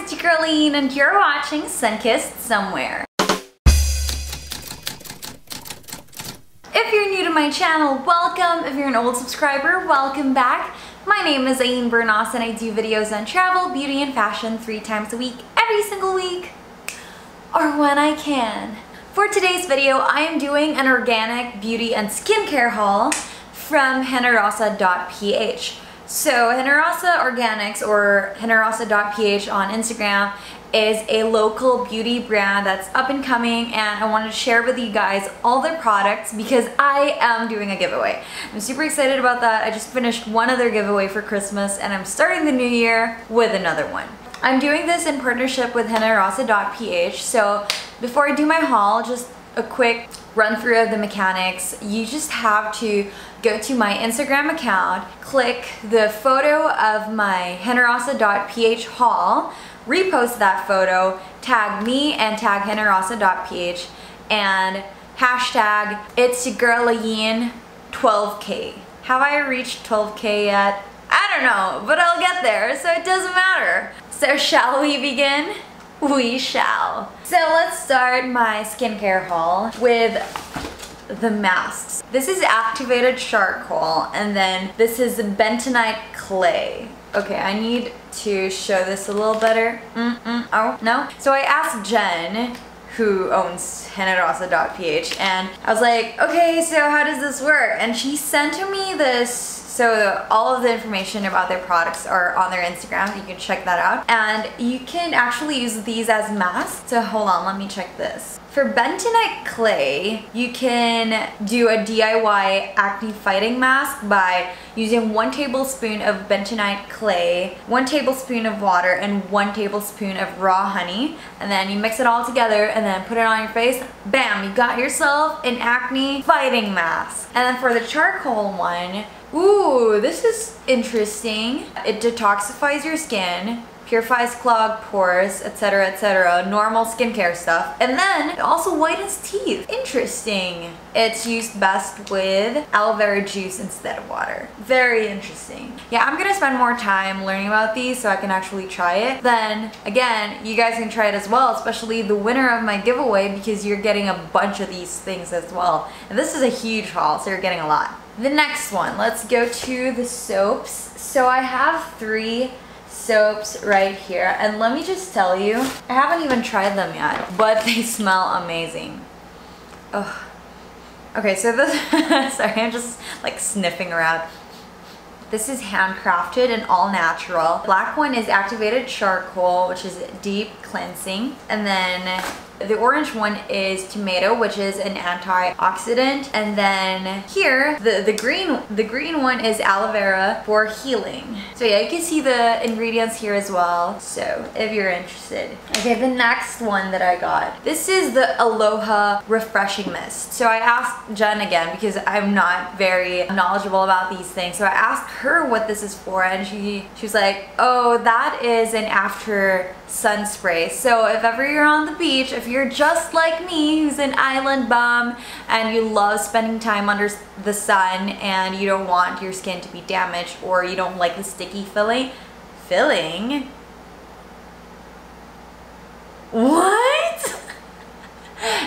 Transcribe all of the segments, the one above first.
it's your girl Ayn and you're watching Sunkissed Somewhere. If you're new to my channel, welcome. If you're an old subscriber, welcome back. My name is Ayn Bernos and I do videos on travel, beauty, and fashion 3 times a week, every single week, or when I can. For today's video, I am doing an organic beauty and skincare haul from Generosa.ph. So Generosa Organics, or Generosa.ph on Instagram, is a local beauty brand that's up and coming, and I wanted to share with you guys all their products because I am doing a giveaway. I'm super excited about that. I just finished one other giveaway for Christmas and I'm starting the new year with another one. I'm doing this in partnership with Generosa.ph, so before I do my haul, just a quick run through of the mechanics. You just have to go to my Instagram account, click the photo of my Generosa.ph haul, repost that photo, tag me and tag Generosa.ph, and hashtag it's your girl Ayn 12K. Have I reached 12K yet? I don't know, but I'll get there, so it doesn't matter. So shall we begin? We shall. So let's start my skincare haul with the masks. This is activated charcoal, and then this is bentonite clay. Okay, I need to show this a little better. Oh, no? So I asked Jen, who owns Generosa.ph, and I was like, okay, so how does this work? And she sent me this. So all of the information about their products are on their Instagram. You can check that out. And you can actually use these as masks. So hold on, let me check this. For bentonite clay, you can do a DIY acne fighting mask by using 1 tablespoon of bentonite clay, 1 tablespoon of water, and 1 tablespoon of raw honey. And then you mix it all together and then put it on your face. Bam, you got yourself an acne fighting mask. And then for the charcoal one, ooh, this is interesting. It detoxifies your skin, purifies clogged pores, etc, etc, normal skincare stuff, and then it also whitens teeth. Interesting. It's used best with aloe vera juice instead of water. Very interesting. Yeah, I'm gonna spend more time learning about these so I can actually try it. Then again, you guys can try it as well, especially the winner of my giveaway, because you're getting a bunch of these things as well. And this is a huge haul, so you're getting a lot. The next one, let's go to the soaps. So I have 3 soaps right here, and let me just tell you, I haven't even tried them yet, but they smell amazing. Ugh. Okay, so this, sorry, I'm just like sniffing around. This is handcrafted and all natural. Black one is activated charcoal, which is deep cleansing, and then the orange one is tomato, which is an antioxidant, and then here the green one is aloe vera for healing. So yeah, you can see the ingredients here as well, so if you're interested. Okay, the next one that I got, this is the Aloha Refreshing Mist. So I asked Jen again because I'm not very knowledgeable about these things, so I asked her what this is for, and she was like, oh, that is an after sun spray. So if ever you're on the beach, if you're just like me, who's an island bum and you love spending time under the sun and you don't want your skin to be damaged, or you don't like the sticky filling? What?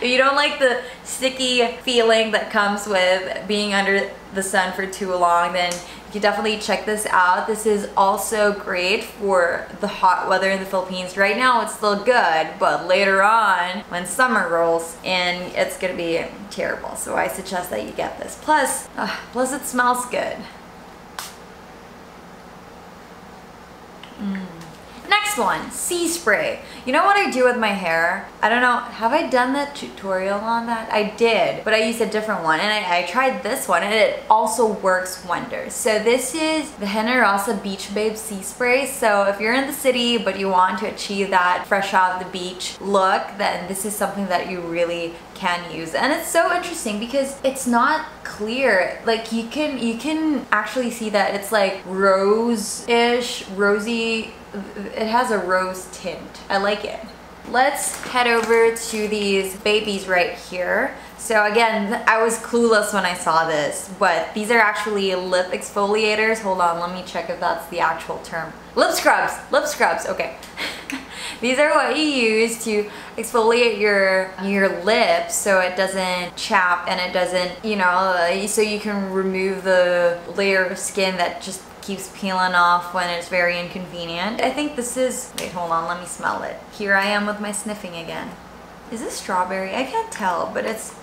If you don't like the sticky feeling that comes with being under the sun for too long, then you definitely check this out. This is also great for the hot weather in the Philippines. Right now it's still good, but later on when summer rolls in, it's gonna be terrible. So I suggest that you get this. Plus it smells good. Next one, sea spray. You know what I do with my hair? I don't know, have I done the tutorial on that? I did, but I used a different one, and I tried this one, and it also works wonders. So this is the Generosa Beach Babe Sea Spray. So if you're in the city but you want to achieve that fresh off the beach look, then this is something that you really can use. And it's so interesting because it's not clear. Like you can actually see that it's like rose-ish, rosy. It has a rose tint. I like it. Let's head over to these babies right here. So again, I was clueless when I saw this, but these are actually lip exfoliators. Hold on, let me check if that's the actual term. Lip scrubs, okay. These are what you use to exfoliate your lips so it doesn't chap and it doesn't, you know, so you can remove the layer of skin that just keeps peeling off when it's very inconvenient. I think this is, wait, hold on, let me smell it. Here I am with my sniffing again. Is this strawberry? I can't tell, but it's,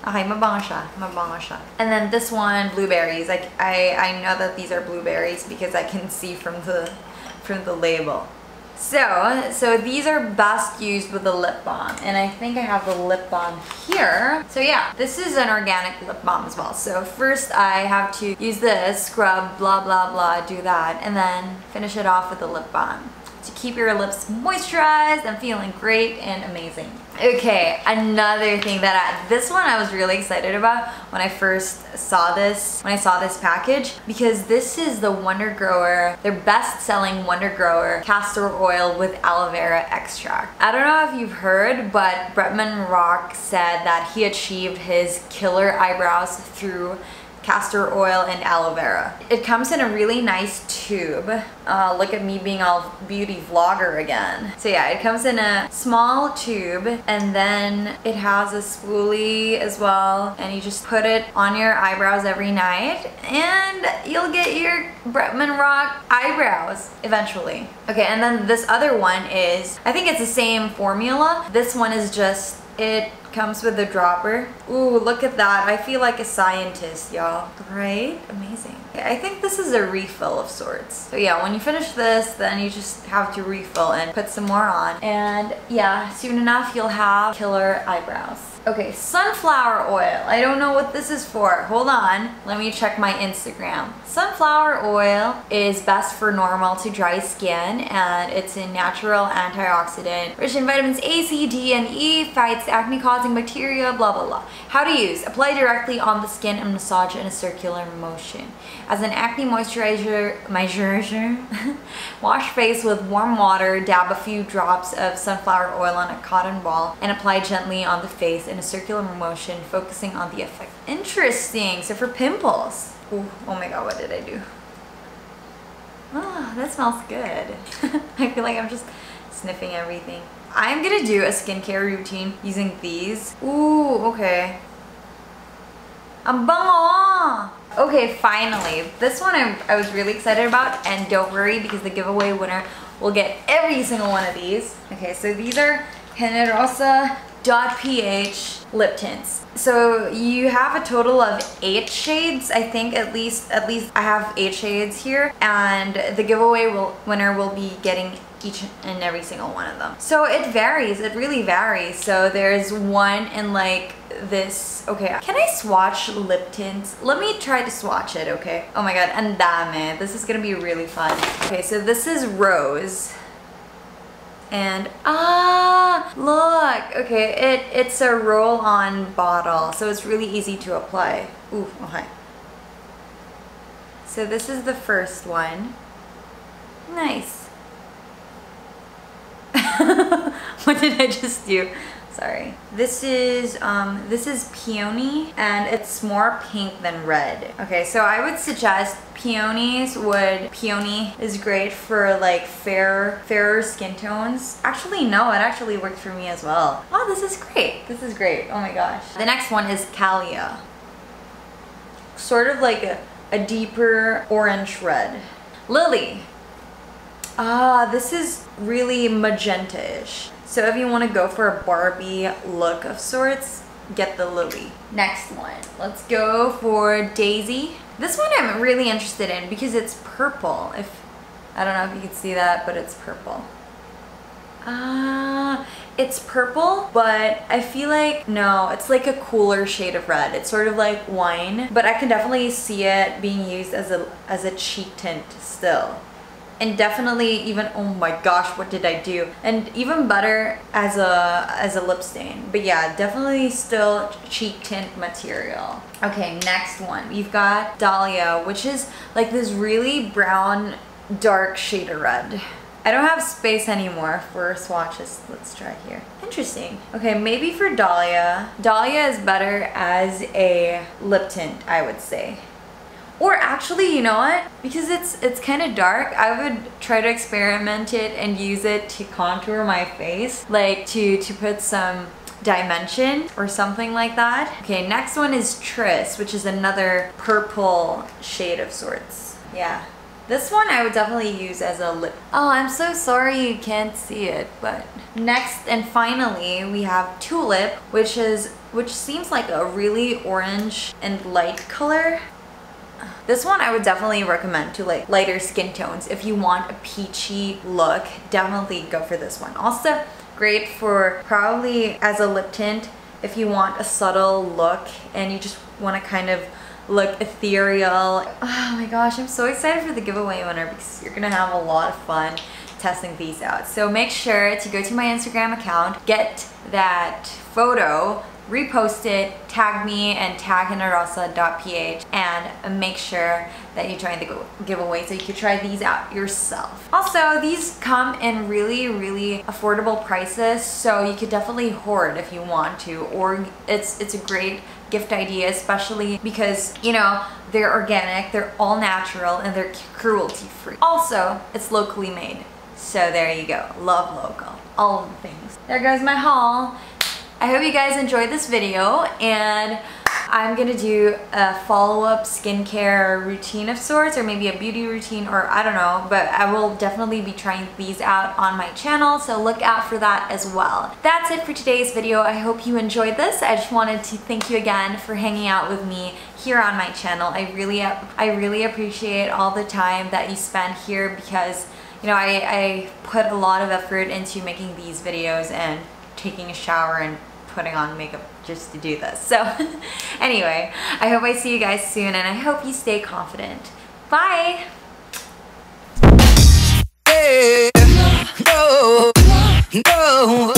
okay, mabango siya, mabango siya. And then this one, blueberries. Like I know that these are blueberries because I can see from the label. So these are best used with the lip balm, and I think I have the lip balm here. So yeah, this is an organic lip balm as well. So first I have to use this, scrub, blah blah blah, do that, and then finish it off with the lip balm to keep your lips moisturized and feeling great and amazing. Okay, another thing that this one I was really excited about when I first saw this, package, because this is the Wonder Grower, their best-selling Wonder Grower castor oil with aloe vera extract. I don't know if you've heard, but Bretman Rock said that he achieved his killer eyebrows through castor oil and aloe vera. It comes in a really nice tube. Look at me being all beauty vlogger again. So yeah, it comes in a small tube, and then it has a spoolie as well, and you just put it on your eyebrows every night and you'll get your Bretman Rock eyebrows eventually. Okay, and then this other one is, I think it's the same formula. This one is just, it comes with a dropper. Ooh, look at that. I feel like a scientist, y'all. Right? Amazing. Okay, I think this is a refill of sorts. So yeah, when you finish this, then you just have to refill and put some more on. And yeah, soon enough, you'll have killer eyebrows. Okay, sunflower oil. I don't know what this is for. Hold on. Let me check my Instagram. Sunflower oil is best for normal to dry skin, and it's a natural antioxidant rich in vitamins A, C, D, and E, fights acne-causing bacteria, blah, blah, blah. How to use. Apply directly on the skin and massage in a circular motion. As an acne moisturizer, wash face with warm water, dab a few drops of sunflower oil on a cotton ball, and apply gently on the face in a circular motion, focusing on the effect. Interesting. So for pimples. Ooh, oh my god, what did I do? Oh, that smells good. I feel like I'm just sniffing everything. I'm gonna do a skincare routine using these. Ooh, okay. Ang bango! Okay, finally. This one I was really excited about, and don't worry because the giveaway winner will get every single one of these. Okay, so these are Generosa.ph lip tints. So you have a total of 8 shades, I think. At least I have 8 shades here, and the giveaway winner will be getting each and every single one of them. So it varies, it really varies. So there's one in like this. Okay, can I swatch lip tints? Let me try to swatch it, okay? Oh my god, and dame. This is gonna be really fun. Okay, so this is Rose. And look, okay, it's a roll-on bottle, so it's really easy to apply. Ooh, okay. So this is the first one. Nice. What did I just do? Sorry. This is peony, and it's more pink than red. Okay, so I would suggest peony is great for like fairer skin tones. Actually, no, it actually works for me as well. Oh, this is great. This is great. Oh my gosh. The next one is Kayu. Sort of like a deeper orange red. Lily. This is really magenta-ish. So if you want to go for a Barbie look of sorts, get the Lily. Next one, let's go for Daisy. This one I'm really interested in because it's purple. I don't know if you can see that, but it's purple. It's purple, but I feel like, no, it's like a cooler shade of red. It's sort of like wine, but I can definitely see it being used as a cheek tint still. And definitely even, oh my gosh, what did I do? And even better as a lip stain. But yeah, definitely still cheek tint material. Okay, next one. We've got Dahlia, which is like this really brown, dark shade of red. I don't have space anymore for swatches. Let's try here. Interesting. Okay, maybe for Dahlia. Dahlia is better as a lip tint, I would say. Or actually, you know what? Because it's kind of dark, I would try to experiment it and use it to contour my face, like to put some dimension or something like that. Okay, next one is Tris, which is another purple shade of sorts. Yeah. This one I would definitely use as a lip. Oh, I'm so sorry you can't see it, but next and finally we have Tulip, which seems like a really orange and light color. This one I would definitely recommend to like lighter skin tones. If you want a peachy look, definitely go for this one. Also great for probably as a lip tint if you want a subtle look and you just want to kind of look ethereal. Oh my gosh, I'm so excited for the giveaway winner because you're gonna have a lot of fun testing these out. So make sure to go to my Instagram account, get that photo, repost it, tag me and tag Generosa.ph, and make sure that you join the giveaway so you can try these out yourself. Also, these come in really, really affordable prices, so you could definitely hoard if you want to, or it's a great gift idea, especially because, you know, they're organic, they're all natural, and they're cruelty free. Also, it's locally made. So there you go, love local, all of the things. There goes my haul. I hope you guys enjoyed this video, and I'm gonna do a follow-up skincare routine of sorts, or maybe a beauty routine, or I don't know, but I will definitely be trying these out on my channel, so look out for that as well. That's it for today's video. I hope you enjoyed this. I just wanted to thank you again for hanging out with me here on my channel. I really appreciate all the time that you spend here, because you know, I put a lot of effort into making these videos and taking a shower and putting on makeup just to do this. So anyway, I hope I see you guys soon, and I hope you stay confident. Bye! Hey, no, no.